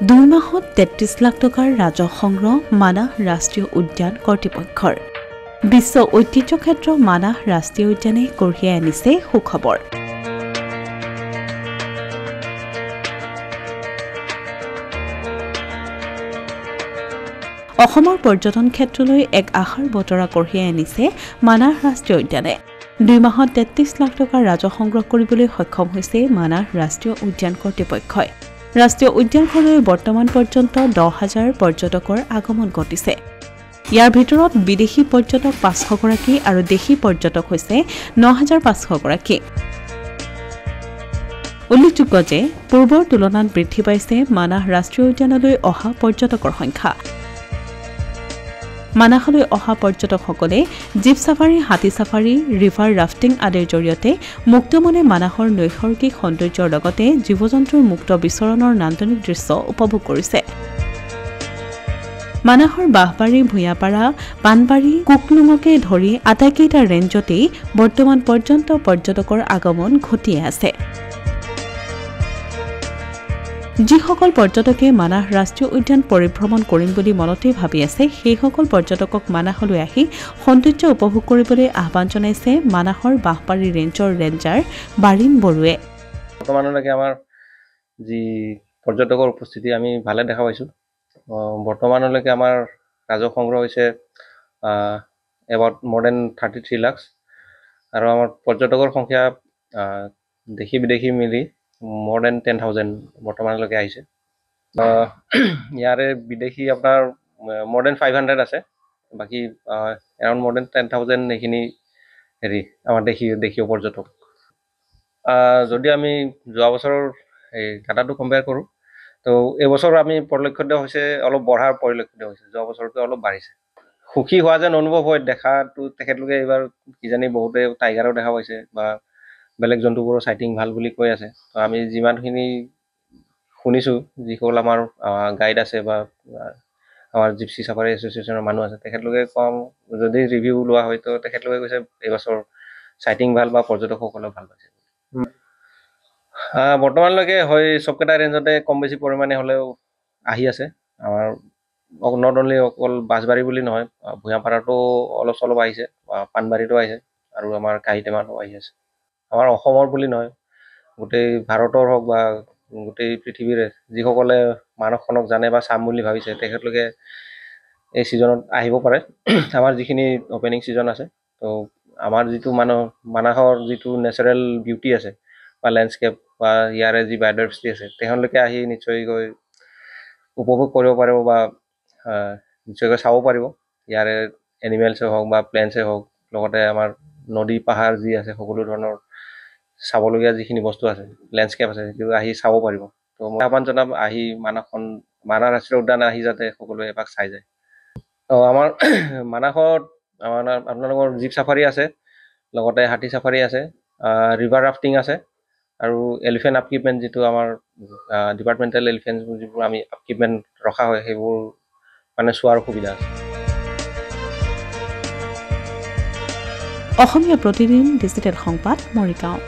2 মাহত 33 লাখ টকাৰ ৰাজহ সংগ্ৰহ মানাহ ৰাষ্ট্ৰীয় উদ্যান কৰ্তৃপক্ষৰ। বিশ্ব ঐতিহ্য ক্ষেত্ৰ মানাহ ৰাষ্ট্ৰীয় উদ্যানে কঢ়িয়াই আনিছে সুখবৰ। অসমৰ পৰ্যটন ক্ষেত্ৰলৈ এক আশাৰ বতৰা কঢ়িয়াই আনিছে মানাহ ৰাষ্ট্ৰীয় উদ্যানে। 2 মাহত 33 লাখ টকাৰ ৰাজহ সংগ্ৰহ কৰিবলৈ সক্ষম হৈছে মানাহ ৰাষ্ট্ৰীয় উদ্যান কৰ্তৃপক্ষই। ৰাষ্ট্ৰীয় উদ্যানখনলৈ বৰ্তমান পৰ্যন্ত 10,000 পৰ্যটকৰ আগমন ঘটিছে। ইয়াৰ ভিতৰত বিদেশী পৰ্যটক 500 গৰাকী আৰু দেশী পৰ্যটক হৈছে 9,500 গৰাকী। উল্লেখযোগ্য যে পূৰ্বৰ তুলনাত বৃদ্ধি পাইছে মানাহ ৰাষ্ট্ৰীয় উদ্যানলৈ অহা পৰ্যটকৰ সংখ্যা। মানাহলৈ অহা পৰ্যটকসকলে জীপ ছাফাৰী, হাতী ছাফাৰী, ৰিভাৰ ৰাফটিং আদিৰ জৰিয়তে মুক্তমনে মানাহৰ নৈসৰ্গিক সৌন্দৰ্যৰ লগতে জীৱ-জন্তুৰ মুক্ত বিচৰণৰ নান্দনিক দৃশ্য উপভোগ কৰিছে। মানাহৰ বাঁহবাৰী, ভূঞাপাৰা, পাণবাৰী, কুকলুঙকে ধৰি আটাইকেইটা ৰেঞ্জতেই বৰ্তমান পৰ্যন্ত পৰ্যটকৰ আগমন ঘটিয়ে আছে। যিসকল পৰ্যটকে মানাহ ৰাষ্ট্ৰীয় উদ্যান পৰিভ্ৰমণ কৰিম বুলি মনতে ভাবি আছে, সেইসকল পৰ্যটকক মানাহলৈ আহি সৌন্দৰ্য উপভোগ কৰিবলৈ আহ্বান জনাইছে মানাহৰ বাঁহবাৰী ৰেঞ্জৰ ৰেঞ্জাৰ বাৰিন বৰুৱে। বৰ্তমানলৈকে আমাৰ যি পৰ্যটকৰ উপস্থিতি আমি ভালে দেখা পাইছোঁ। বৰ্তমানলৈকে আমাৰ ৰাজহ সংগ্ৰহ হৈছে এবাউট more than 33 lakhs আৰু আমাৰ পৰ্যটকৰ সংখ্যা দেশী বিদেশী মিলি more than 10,000 বৰ্তমানলৈকে আহিছে। ইয়াৰে বিদেশী আপোনাৰ more than 500 আছে, বাকী এৰাউণ্ড more than 10,000 এইখিনি আমাৰ দেশীয় পৰ্যটক। যদি আমি যোৱা বছৰৰ এই ডাটাটো কম্পেয়াৰ কৰোঁ, তো এইবছৰ আমি পৰিলক্ষিত হৈছে অলপ বঢ়াৰ পৰিলক্ষিত হৈছে, যোৱা বছৰতকৈ অলপ বাঢ়িছে। সুখী হোৱা যেন অনুভৱ হয়। দেখাটো তেখেতলোকে এইবাৰ কিজানি বহুতে টাইগাৰো দেখা পাইছে বা বেলেগ জন্তুবোৰৰ চাইটিং ভাল বুলি কৈ আছে। তো আমি যিমানখিনি শুনিছোঁ, যিসকল আমাৰ গাইড আছে বা আমাৰ জিপচি ছাফাৰী এছ'চিয়েশ্যনৰ মানুহ আছে, তেখেতলোকে কম যদি ৰিভিউ লোৱা হয়, তো তেখেতলোকে কৈছে এইবছৰ চাইটিং ভাল বা পৰ্যটকসকলেও ভাল পাইছে। বৰ্তমানলৈকে হয় চবকেইটা ৰেঞ্জতে কম বেছি পৰিমাণে হ'লেও আহি আছে। আমাৰ নট অনলি অকল বাঁহবাৰী বুলি নহয়, ভূঞাপাৰাতো অলপ চলপ আহিছে, পাণবাৰীতো আহিছে আৰু আমাৰ কাহিটেমাতো আহি আছে। আমাৰ অসমৰ বুলি নহয়, গোটেই ভাৰতৰ হওক বা গোটেই পৃথিৱীৰে যিসকলে মানসখনক জানে বা চাম বুলি ভাবিছে, তেখেতলোকে এই ছিজনত আহিব পাৰে। আমাৰ যিখিনি অপেনিং ছিজন আছে, তো আমাৰ যিটো মানাহৰ যিটো নেচাৰেল বিউটি আছে বা লেণ্ডস্কেপ বা ইয়াৰে যি বায়'ডাইভাৰ্চিটি আছে, তেওঁলোকে আহি নিশ্চয়কৈ উপভোগ কৰিব পাৰিব বা নিশ্চয়কৈ চাব পাৰিব। ইয়াৰে এনিমেলছে হওক বা প্লেণ্টছে হওক, লগতে আমাৰ নদী পাহাৰ যি আছে, সকলো ধৰণৰ চাবলগীয়া যিখিনি বস্তু আছে, লেণ্ডস্কেপ আছে, সেইটো আহি চাব পাৰিব। তো মই আহ্বান জনাম, আহি মানাহ ৰাষ্ট্ৰীয় উদ্যান আহি যাতে সকলোৱে এপাক চাই যায়। আমাৰ মানাহত আপোনালোকৰ জীপ ছাফাৰী আছে, লগতে হাতী ছাফাৰী আছে, ৰিভাৰ ৰাফটিং আছে আৰু এলিফেণ্ট আপকিপমেণ্ট, যিটো আমাৰ ডিপাৰ্টমেণ্টেল এলিফেণ্ট যিবোৰ আমি আপকিপমেণ্ট ৰখা হয়, সেইবোৰ মানে চোৱাৰ সুবিধা আছে। অসমীয়া প্ৰতিদিন ডিজিটেল সংবাদ, মৰিগাঁও।